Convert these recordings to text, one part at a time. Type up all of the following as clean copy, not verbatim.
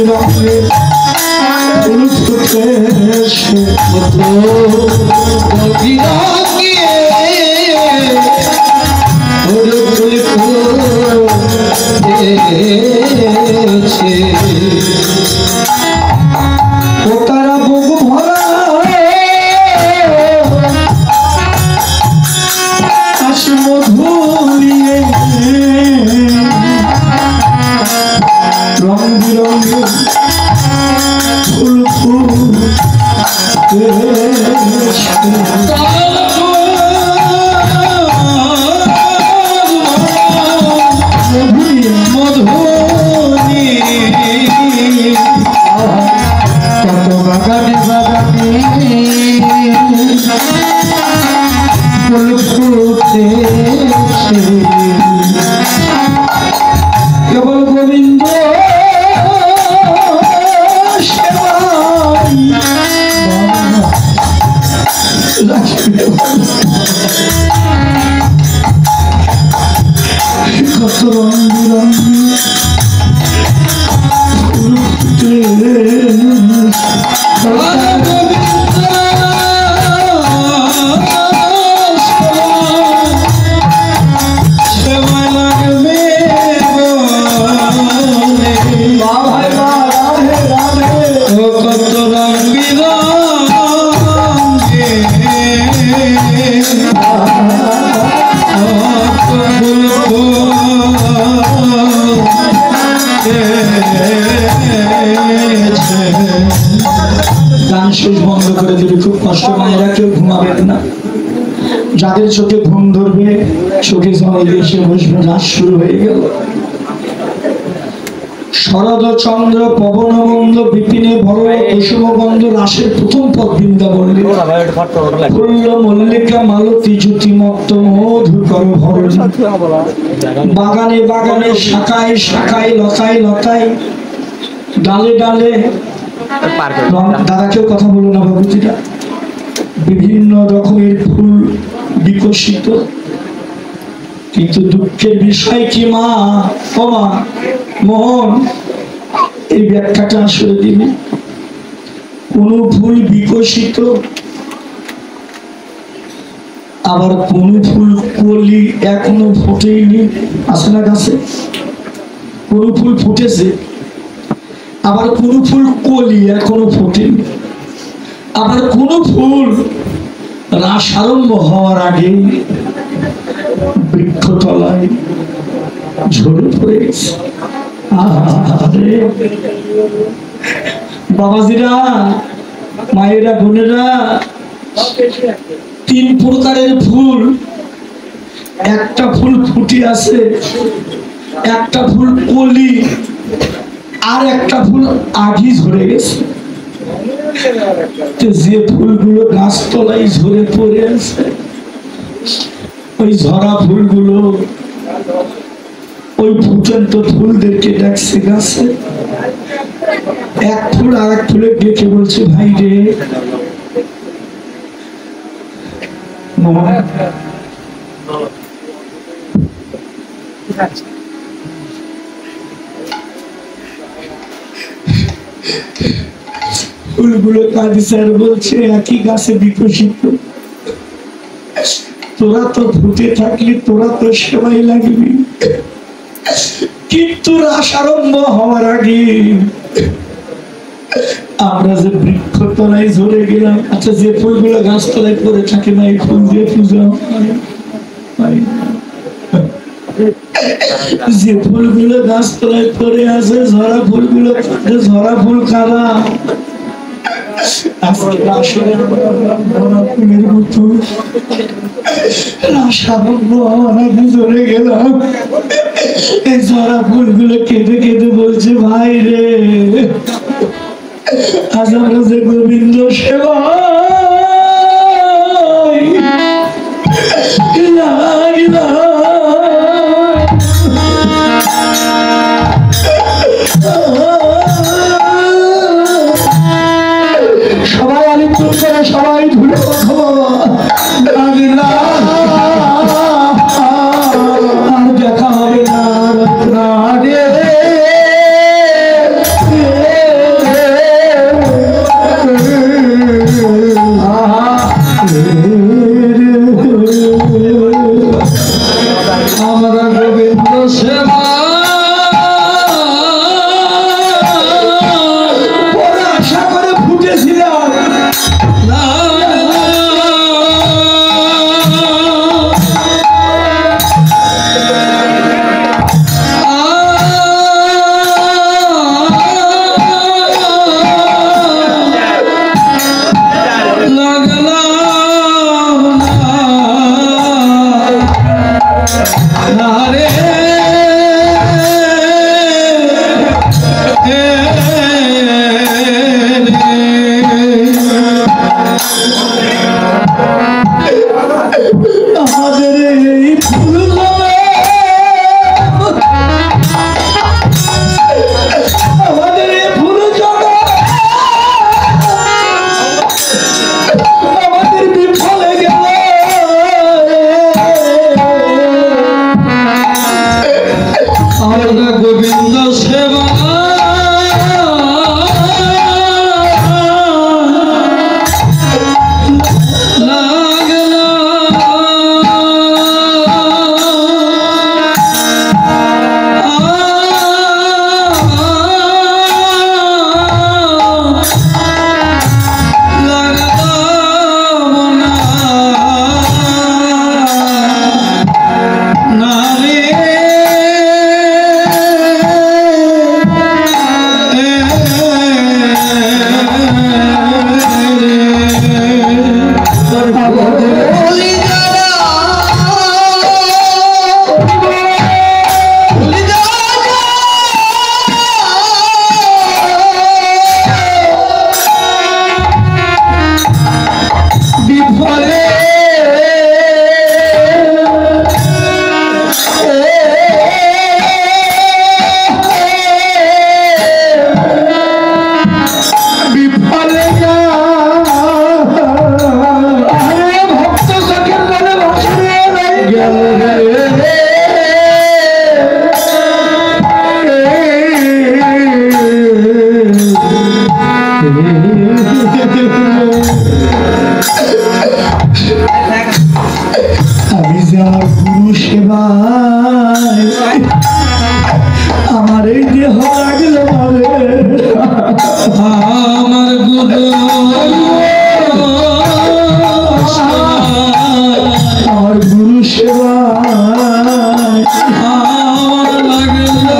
রঙের ফুল ফুটেছে কত গিয়ে ফুল ফুল ফুটেছে ও তারা বুক ভরা হাসি মধু নিয়ে রং বিরঙের ফুল মধুনি কত বাগানে বাগানে ফুল ফুটেছে কেবল গোবিন্দ কত রঙ বিরঙি ফুল গান শেষ বন্ধ করে দিলে খুব কষ্ট মায়েরা কেউ ঘুমাবেন না যাদের চোখে ঘুম ধরবে চোখে জল এসে বসবে নাচ শুরু হয়ে গেল শরদ চন্দ্র পবন বন্ধ বিপিনে ভর কুসুম গন্ধ রাসের প্রথম পদ বৃন্দাবন ফুল্ল মল্লিকা মালতী জ্যোতি মত্ত মধুকর ভরণী বাগানে বাগানে শাখায় শাখায় লতায় লতায় ডালে ডালে দাদাকেও কথা বলো না বাবুজিরা বিভিন্ন রকমের ফুল বিকশিত কিন্তু দুঃখের বিষয় কি মা ও মা মোহন এই ব্যাখ্যাটা আসলে দিবি কোন ফুল বিকশিত আবার কোন ফুল কলি এখনো ফোটেনি আছে না গাছে কোন ফুল ফুটেছে আবার কোন ফুল কলি এখনো ফোটেনি আবার কোন ফুল রাস আরম্ভ হওয়ার আগে বৃক্ষতলায় ঝরে পড়ে গেছে বাবাজিরা মায়েরা বোনেরা তিন প্রকারের ফুল একটা ফুল ফুটে আছে একটা ফুল কলি আর একটা ফুল আগি ঝরে গেছে যে ফুলগুলো গাছতলায় ঝরে পড়ে আছে ওই ঝরা ফুলগুলো ওই ফুটন্ত ফুলদেরকে ডাকছে গাছে এক ফুল আর এক ফুলে ডেকে বলছে ভাই রে ফুলগুলো কাঁদিছে আর বলছে একই গাছে বিকশিত তোরা তো ফুটে থাকলি তোরা তো সেবাই লাগবি কিন্তু রাস আরম্ভ হওয়ার আগে আমরা যে বৃক্ষতলায় ঝরে গেলাম আচ্ছা যে ফুলগুলো গাছতলায় পড়ে থাকে না এই ফুল দিয়ে পূজা যে ফুলগুলো গাছতলায় পড়ে আছে ঝরা ফুলগুলো ঝরা ফুল কারা আজকে আসরের ফুলের মতো ঝরে গেলাম এই ঝরা ফুলগুলো কেঁদে কেঁদে বলছে ভাই রে আজ আমরা যে গোবিন্দ সেবা সবাই আলিঙ্গন করে সবাই ধুলে কথা বাবা আর দেখা হবে না আমাদের এই ফুল আমাদের এই ফুল আমাদের বিফলে গেল আমরা গোবিন্দ সেবা আমি যার গুরু সেবায় আমার এই দেহ লাগলো আমার গুরু আমার গুরু সেবায় আমার লাগলো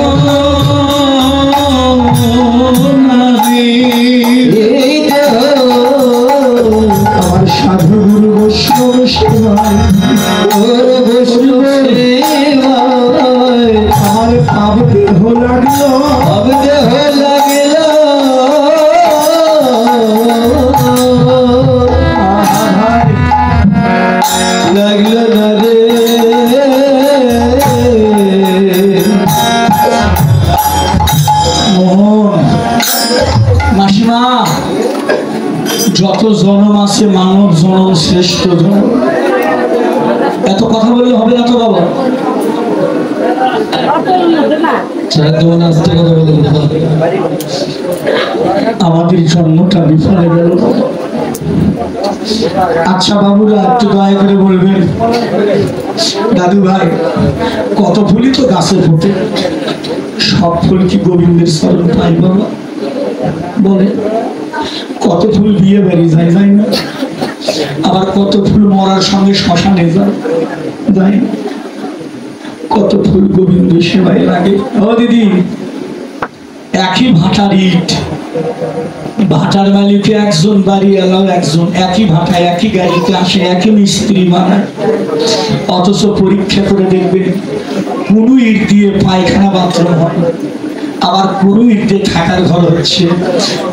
আমার সাধু গুরু বৈষ্ণব সেবায় আমার পাপ দেহ লাগলো লাগলো না রে মোহন মাসিমা যত জনম আছে মানব জনম শ্রেষ্ঠ জনম এত কথা বললে হবে না তো বাবা আমাদের জন্মটা বিফলে গেল আচ্ছা বাবুরা একটু দয়া করে বলবেন দাদু ভাই কত ফুলই তো গাছে ফোটে সব ফুল কি গোবিন্দের চরণ পাই বাবা বলে কত ফুল বিয়ে বেরিয়ে যায় যায় না আবার কত ফুল মরার সঙ্গে শ্মশানে যায় যায় না কত ফুল গোবিন্দ সেবায় লাগে ও দিদি একই ভাটার ইট ভাটার মালিকে একজন বাড়ি এলাও একজন একই ভাটায় একই গাড়িতে আসে একই মিস্ত্রি বানায় অথচ পরীক্ষা করে দেখবেন কোনো ইট দিয়ে পায়খানা বাথরুম হয় আবার কোনো ইট দিয়ে থাকার ঘর হচ্ছে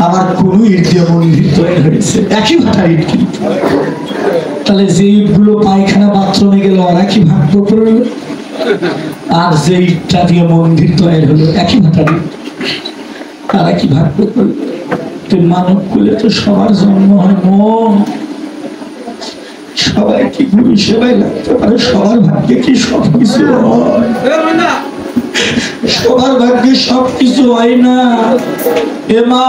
আবার কোনো ইট দিয়ে মন্দির তৈরি হয়েছে একই ভাটার ইট কিন্তু তাহলে যে ইটগুলো পায়খানা বাথরুমে গেল ওরা কি ভাগ্য করলো আর যে ইটটা দিয়ে মন্দির তৈরি হলো একই ভাটার ইট তারা কি ভাগ্য করলো মানব কুলে তো সবার জন্ম হয় মন সবাই কি গুরু সেবায় লাগতে পারে সবার ভাগ্যে কি সবকিছু হয় সবার ভাগ্যে সবকিছু হয় না এ মা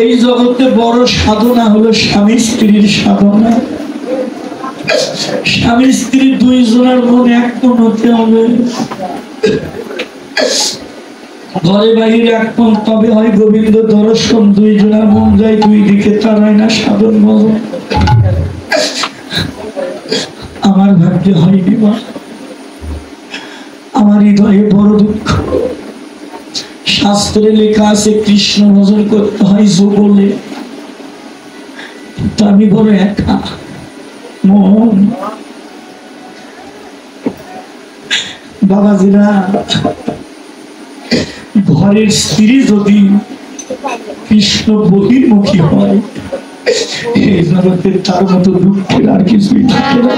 এই জগতে বড় সাধনা হলো স্বামী স্ত্রীর সাধনা স্বামী স্ত্রী দুইজনের মন এক মন হতে হবে ঘরে বাহিরে এক মন তবে হয় গোবিন্দ দর্শন দুইজনের মন যায় দুই দিকে তারাই না সাধন ভজন আমার ভাগ্যে হয়নি মা আমার হৃদয়ে বড় দুঃখ শাস্ত্রে লেখা আছে কৃষ্ণ ভজন করতে হয় যুগলে কিন্তু আমি বড় একা মন বাবাজিরা ঘরের স্ত্রী যদি কৃষ্ণ বহির্মুখী হয় এই জগতে তার মতো দুঃখের আর কিছুই থাকে না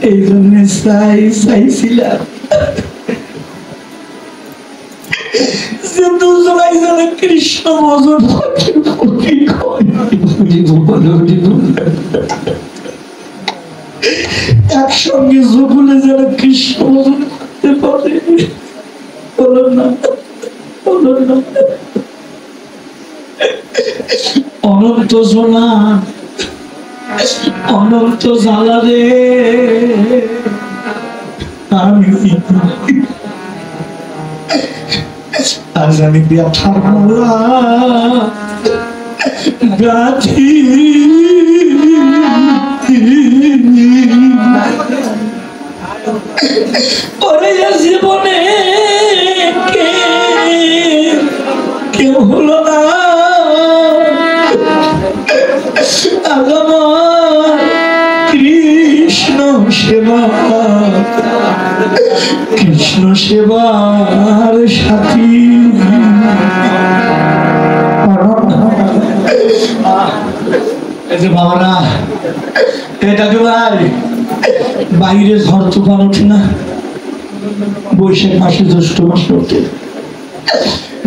এই জন্য চাইছিলাম যে দুজনাই যেন কৃষ্ণ ভজন একসঙ্গে যুগলে যেন কৃষ্ণ ভজন করতে পারে। বলো না, বলো না। অনন্ত জোনা, অনন্ত জ্বালা রে, আমি আজ আমি ব্যথার মালা গাথি ওরে জীবনে কেউ হলো না কৃষ্ণ সেবা, কৃষ্ণ সেবার সাথী। বাবারা এটাকে ভাই বাইরে ঝড় তুফান ওঠে না, বৈশাখ মাসে জ্যৈষ্ঠ মাসে ওঠে।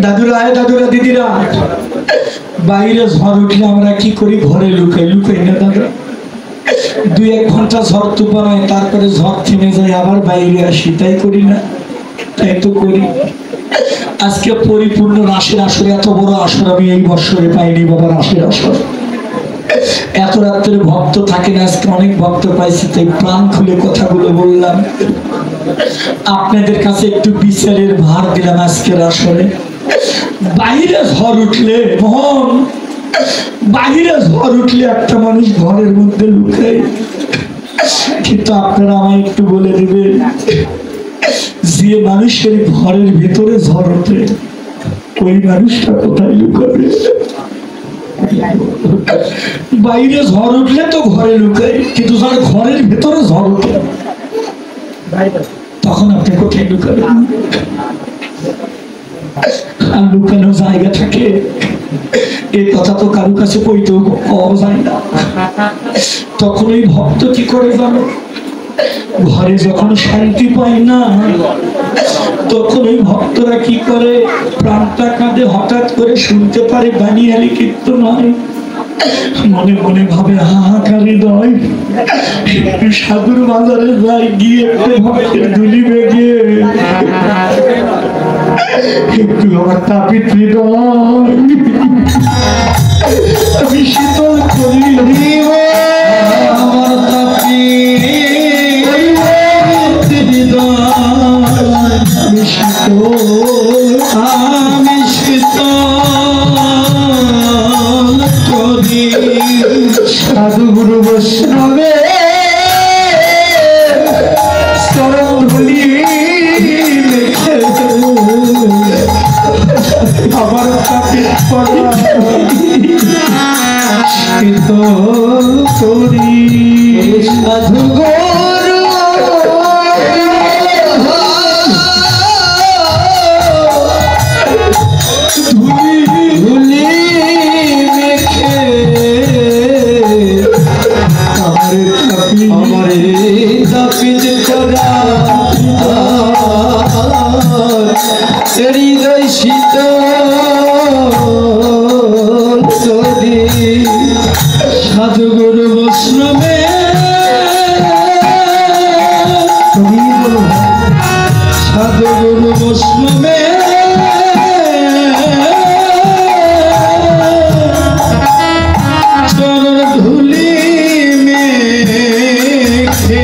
দাদুরা, দাদুরা, দিদিরা, বাইরে ঝড় উঠলে আমরা কি করি? ঘরে লুকাই, লুকাই না দাদা? 2-1 ঘন্টা ঝড় তুফান হয়, তারপরে ঝড় থেমে যায়, আবার বাইরে আসি, তাই করি না? তাই তো করি। আজকে পরিপূর্ণ রাসের আসর, এত বড় আসর আমি এই বছরে পাইনি বাবা। রাসের আসর এত রাত্রে ভক্ত থাকে না, আজকে অনেক ভক্ত পাইছি, তাই প্রাণ খুলে কথাগুলো বললাম। আপনাদের কাছে একটু বিচারের ভার দিলাম আজকের আসরে। বাইরে ঝড় উঠলে মন, বাইরে ঝড় উঠলে একটা মানুষ ঘরের মধ্যে লুকায়, কিন্তু আপনারা আমায় একটু বলে দিবেন, যে মানুষের ঘরের ভেতরে ঝড় ওঠে ওই মানুষটা কোথায় লুকাবে? বাইরে ঝড় উঠলে তো ঘরে লুকায়, কিন্তু যার ঘরের ভেতরে ঝড় ওঠে তখন আপনি কোথায় লুকাবেন? আর লুকানো জায়গা থাকে, এই কথা তো কারো কাছে কইতেও পাওয়া যায় না। তখন ওই ভক্ত কি করে জানো? ঘরে যখন শান্তি পায় না, তখন ওই ভক্তরা কি করে? প্রাণটা কাঁদে, হঠাৎ করে শুনতে পারে বানিয়ালি কীর্তন হয়, মনে মনে ভাবে হাহাকার হৃদয়, একটু সাধুর বাজারে যাই, গিয়ে একটু ভক্তের ধুলি বেগে একটু আমার তাপিত হৃদয় আমি শীতল করি, আমার তাপিত হৃদয় আমি শীতল, আমি শীতল করি। সাধু গুরু বৈষ্ণবে চরণ ধুলি মেখে আমার তাপিত শীতল করি। সাধু গুরু ধুলি মেখে আমার তাপিত করা হৃদয় শীতল করি। সাধু গুরু বৈষ্ণবে সাধু গুরু বৈষ্ণবে চরণ ধুলি মেখে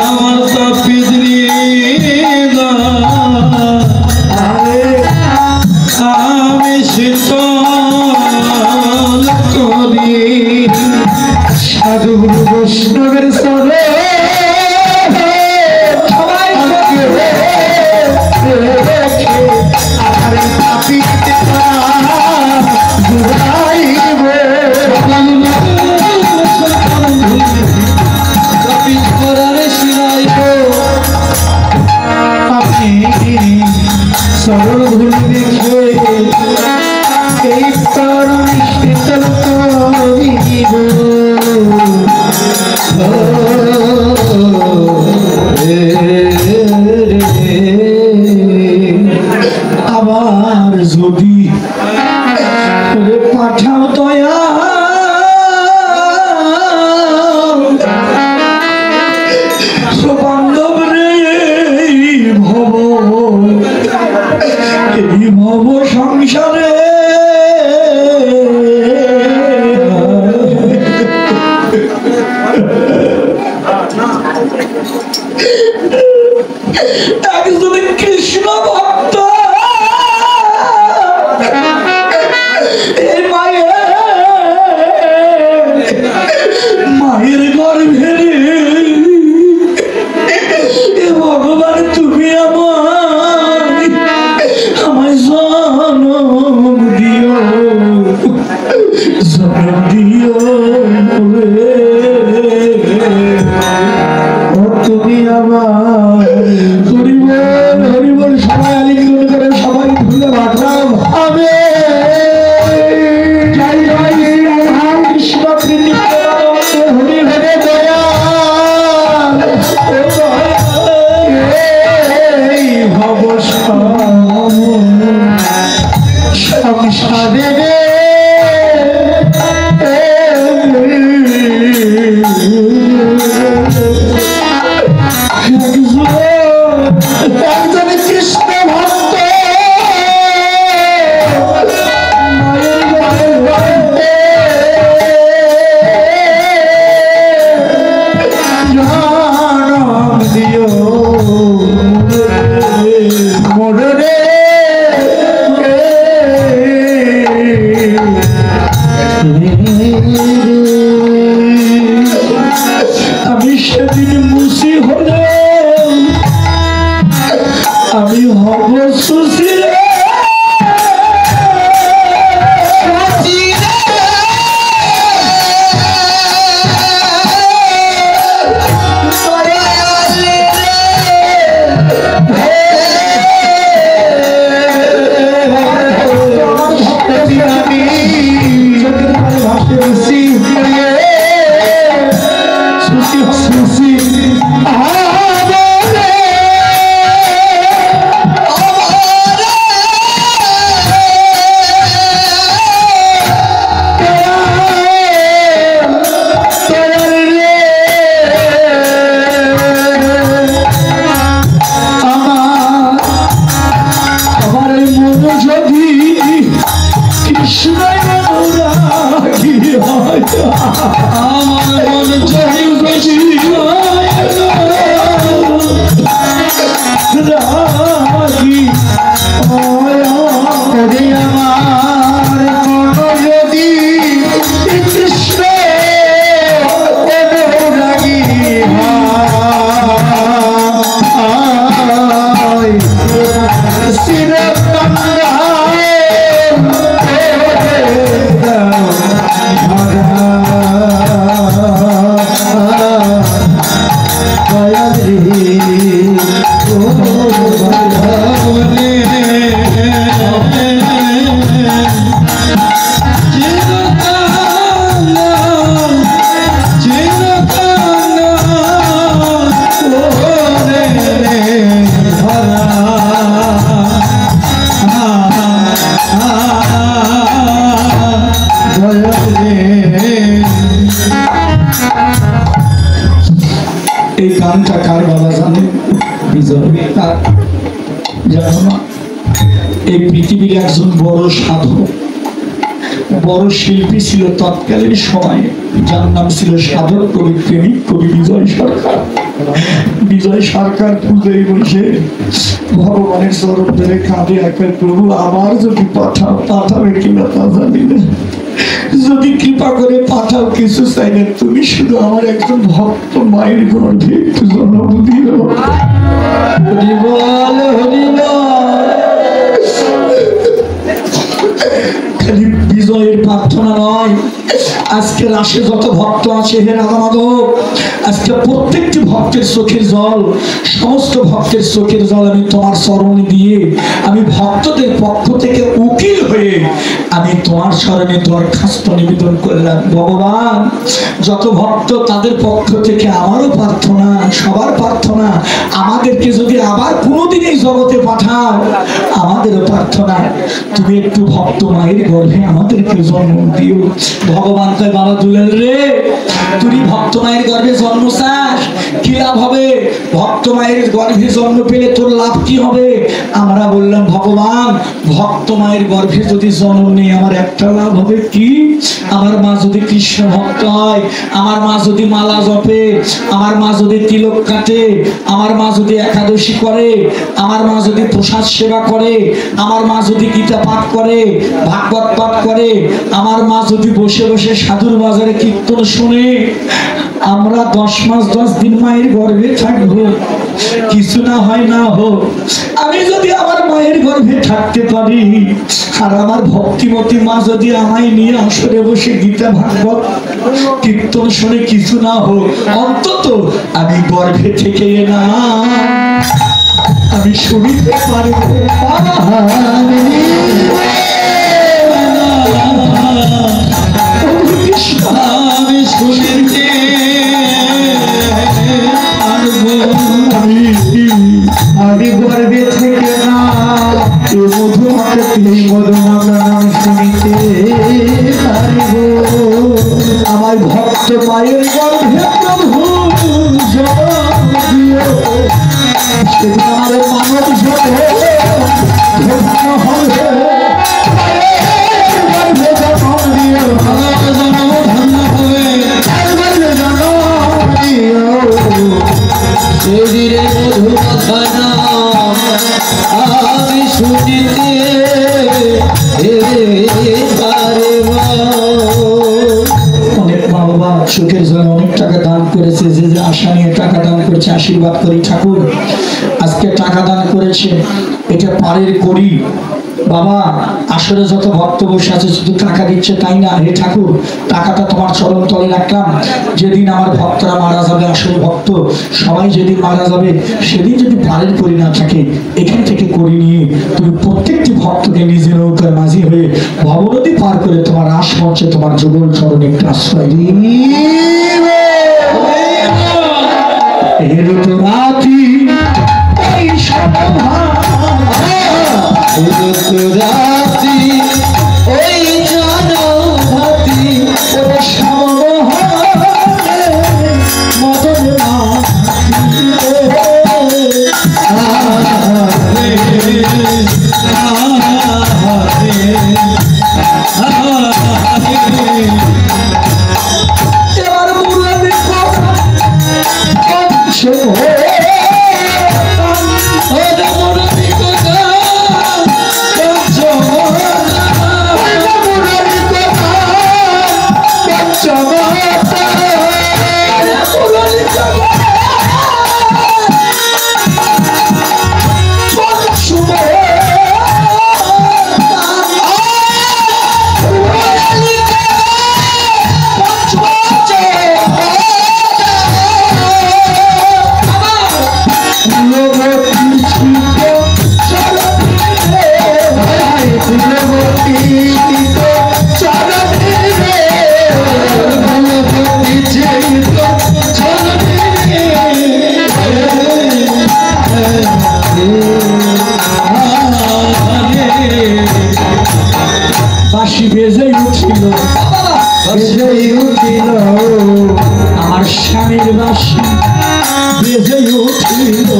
আমার তাপিত আমি শীতল করি। পাঠাও দয়া বান্ধব রে ভব এই ভব সংসারে একজন কৃষ্ণ ভক্ত এই মায়ের গর্ভে ভগবান তুমি আমায় জন্ম দিও জন্ম দিও তুমি আমার হরিবল সবাই আলিঙ্গন করে সবাই ভুলে ভাবলাম আমি জয় জয় শ্রীরাম কৃষ্ণ প্রীতি হরি হরে দয়া ভব সংসারে একজন কৃষ্ণ ভক্ত জনম দিও মোরে আমি সেদিন মুসি হলে আমি হব সুশীল এই গানটা কার বাবা জানে? বিজয়। জানো না, এই পৃথিবীর একজন বড় সাধক, বড় শিল্পী ছিল তৎকালীন সময়ে, যার নাম ছিল সাধক কবি প্রেমিক কবি বিজয় সরকার। বিজয় সরকার পূজায় বসে ভগবানের চরণ ধরে কাঁদে, একবার প্রভু আমার যদি পাঠাবে কিনা তা জানি না, যদি কৃপা করে পাঠাও কিছু চাই না, তুমি শুধু আমার একজন ভক্ত মায়ের গর্ভে একটু জন্ম দিও। হরি বল হরি বল। খালি বিজয়ের প্রার্থনা নয়, আজকে রাশে যত ভক্ত আছে হে রাধা মাধব, আজকে প্রত্যেকটি ভক্তের চোখের জল, সমস্ত ভক্তের চোখের জল আমি তোমার চরণে দিয়ে, আমি ভক্তদের পক্ষ থেকে উকিল হয়ে আমি তোমার চরণে দরখাস্ত নিবেদন করলাম। ভগবান, যত ভক্ত তাদের পক্ষ থেকে আমারও প্রার্থনা, সবার প্রার্থনা, আমাদেরকে যদি আবার কোনোদিন এই জগতে পাঠাও, আমাদেরও প্রার্থনা তুমি একটু ভক্ত মায়ের গর্ভে আমাদের ছেলেকে জন্ম দিও। ভগবান কয় বাবা দুলাল রে, তুই ভক্ত মায়ের গর্ভে জন্ম চাস, কি লাভ হবে? ভক্ত মায়ের গর্ভে জন্ম পেলে তোর লাভ কি হবে? আমরা বললাম ভগবান, ভক্ত মায়ের গর্ভে যদি জন্ম নেই আমার একটা লাভ হবে কি? আমার মা যদি কৃষ্ণ ভক্ত হয়, আমার মা যদি মালা জপে, আমার মা যদি তিলক কাটে, আমার মা যদি একাদশী করে, আমার মা যদি প্রসাদ সেবা করে, আমার মা যদি গীতা পাঠ করে, ভাগবত পাঠ করে, আমার মা যদি বসে বসে সাধুর বাজারে কীর্তন শুনে, আমরা 10 মাস 10 দিন মায়ের গর্ভে থাকবো, কিছু না হয় না হোক। আমি যদি আমার মায়ের গর্ভে থাকতে পারি, আর আমার ভক্তিমতী মা যদি আমায় নিয়ে আসরে বসে গীতা ভাগবত কীর্তন শুনে, কিছু না হোক, অন্তত আমি গর্ভে থেকে না আমি শুনিতে পারবো। আমি শুনিতে আমি গর্বে থেকে না এ মধু এই মধু নাম শুনিতে পারিব। আমার ভক্ত মায়ের গর্ভে প্রভু সেদিন আমাদের মানব হবে। আমি শুনিতে অনেক মা বাবা সুখের জন্য অনেক টাকা দান করেছে, যে যে আশা নিয়ে টাকা দান করেছে, আশীর্বাদ করি ঠাকুর আজকে টাকা দান করেছে, এটা পারের করি। বাবা আসলে যত ভক্ত বসে আছে শুধু টাকা দিচ্ছে তাই না, হে ঠাকুর টাকাটা তোমার চরণ তলে রাখলাম, যেদিন আমার ভক্তরা মারা যাবে, আসল ভক্ত সবাই যেদিন মারা যাবে, সেদিন যদি পারের করি না থাকে, এখান থেকে করি নিয়ে তুমি প্রত্যেকটি ভক্তকে নিজের নৌকার মাঝি হয়ে ভবনদী পার করে তোমার আশ মঞ্চে তোমার যুগল চরণে একটু আশ্রয় রাতি রাতি ওই জনভাতি মদন এবার মুরাদি বাঁশি বেজে উঠিল, বেজে উঠিল আমার স্বামীর বাঁশি বেজে উঠিল,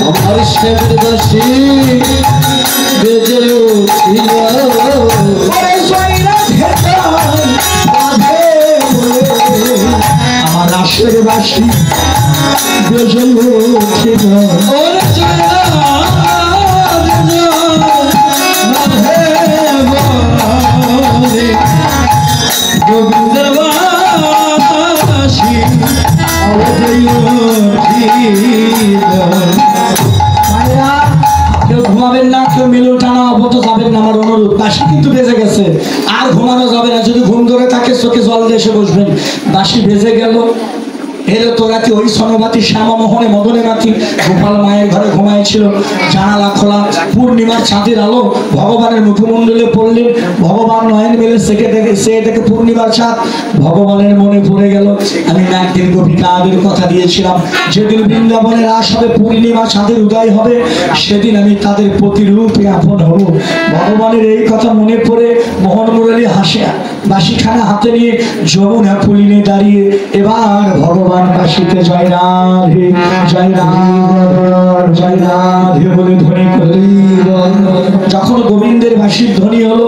আমার স্বামীর বাঁশি বেজে উঠিল, আমার আশের বাঁশি বেজে উঠিল, ঘুমাবেন না, কেউ মিলন টানা অবত যাবেন না, আমার অনুরোধ। বাঁশি কিন্তু বেজে গেছে, আর ঘুমানো যাবে না, যদি ঘুম ধরে থাকে চোখে জল দিয়ে এসে বসবেন। বাঁশি বেজে গেল, এলো তো রাতে ওই সনবাতি শ্যামা মোহনে মদনে মাতি গোপাল মায়ের ঘরে ঘুমাইছিল, জানালা খোলা, পূর্ণিমার চাঁদের আলো ভগবানের মুখমণ্ডলে পড়লেন। ভগবান নয়ন মেলে সে দেখে পূর্ণিমার চাঁদ। ভগবানের মনে পড়ে গেল, আমি একদিন গোপিকাদের কথা দিয়েছিলাম, যেদিন বৃন্দাবনের রাস হবে, পূর্ণিমা চাঁদের উদয় হবে, সেদিন আমি তাদের প্রতিরূপে আপন হব। ভগবানের এই কথা মনে পড়ে মোহন মুরলী হাসে বাঁশিখানা হাতে নিয়ে যমুনা পুলিনে দাঁড়িয়ে এবার ভগবান বাঁশিতে জয় রাধে জয় রাধে জয় রাধে বলে ধ্বনি করলেন। যখন গোবিন্দের বাঁশির ধ্বনি হলো,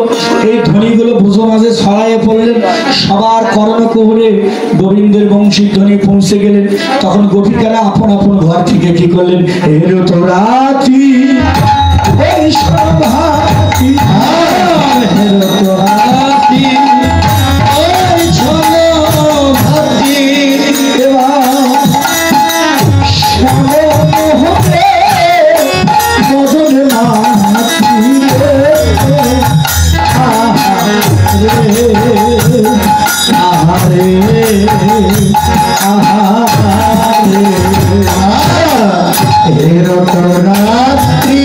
এই ধ্বনিগুলো বুঝো মাঝে ছড়াইয়ে পড়লেন। সবার কর্ণকুহরে গোবিন্দের বংশীর ধ্বনি পৌঁছে গেলেন। তখন গোপিকারা আপন আপন ঘর থেকে কি করলেন, এলো তো রাতি এই সভাতি, এলো তো রাতি এই সভাতি, এবার শ্যামে মোহনে মদনে মাতি, আহারে আহারে এলো তো রাত্রি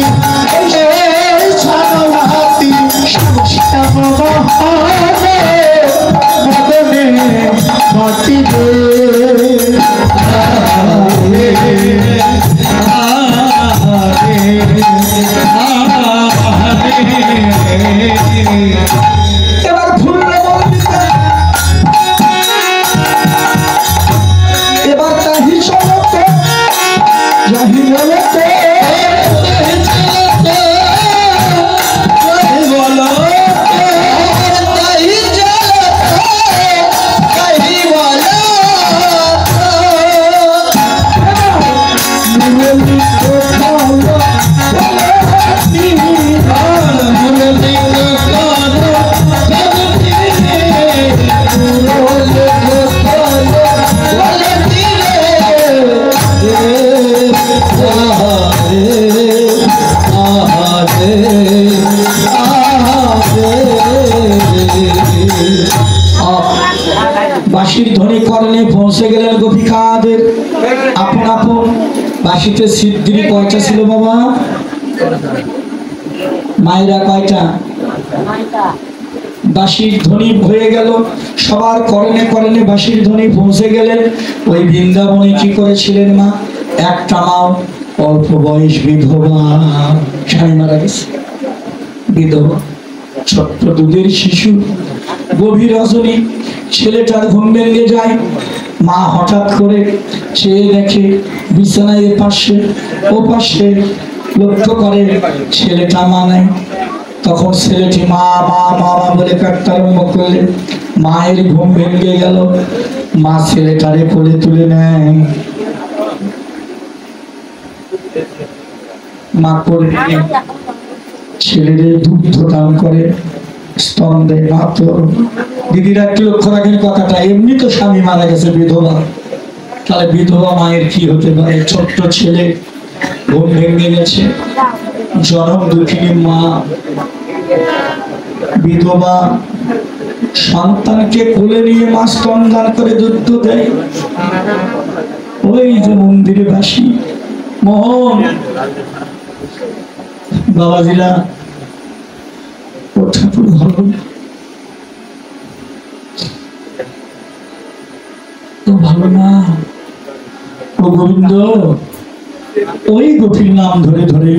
এই সভাতি, শ্যাম মোহনে মদনে মাতি রে। এবার ভুললে এবার তাহি চলতে যাহি বলতে বাঁশির ধ্বনি কর্ণে পৌঁছে গেলেন গোপিকাদের আপন আপন। বাঁশিতে সিদ্ধির কয়টা ছিল বাবা? মায়েরা কয়টা? বাঁশির ধ্বনি হয়ে গেল, সবার কর্ণে কর্ণে বাঁশির ধ্বনি পৌঁছে গেলেন। ওই বৃন্দাবনে কি করেছিলেন মা? একটা মাও অল্প বয়স বিধবা, স্বামী মারা গেছে, বিধবা, ছোট্ট দুধের শিশু। গভীর রজনী, ছেলেটার ঘুম ভেঙে যায়। মা হঠাৎ করে চেয়ে দেখে বিছানায় পাশে ও পাশে, লক্ষ্য করে ছেলেটা মা নাই। তখন ছেলেটি মা মা মা বলে কাঁদতে আরম্ভ করলে। মায়ের ঘুম ভেঙে গেল, মা ছেলেটারে কোলে তুলে নেয়। মা কোলে নিয়ে ছেলেদের দুগ্ধ দান করে, স্তন দেয়। মা তো দিদিরা একটু লক্ষ্য রাখেন কথাটা, এমনি তো স্বামী মারা গেছে বিধবা, তাহলে বিধবা মায়ের কি হতে পারে? ছোট্ট ছেলে, ঘুম ভেঙে গেছে, জনম দুঃখিনী মা বিধবা, সন্তানকে কোলে নিয়ে মা স্তন দান করে দুধ দেয়। ওই যে মন্দিরে বাসি মোহন বাবাজিরা, ও ঠাকুর ভালো তো ভালো না, ও গোবিন্দ, ওই গোপীর নাম ধরে ধরে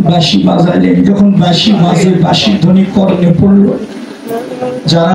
বাঁশি বাজাইলেন। যখন বাঁশি বাজে, বাঁশির ধ্বনি কর্ণে পড়লো, যারা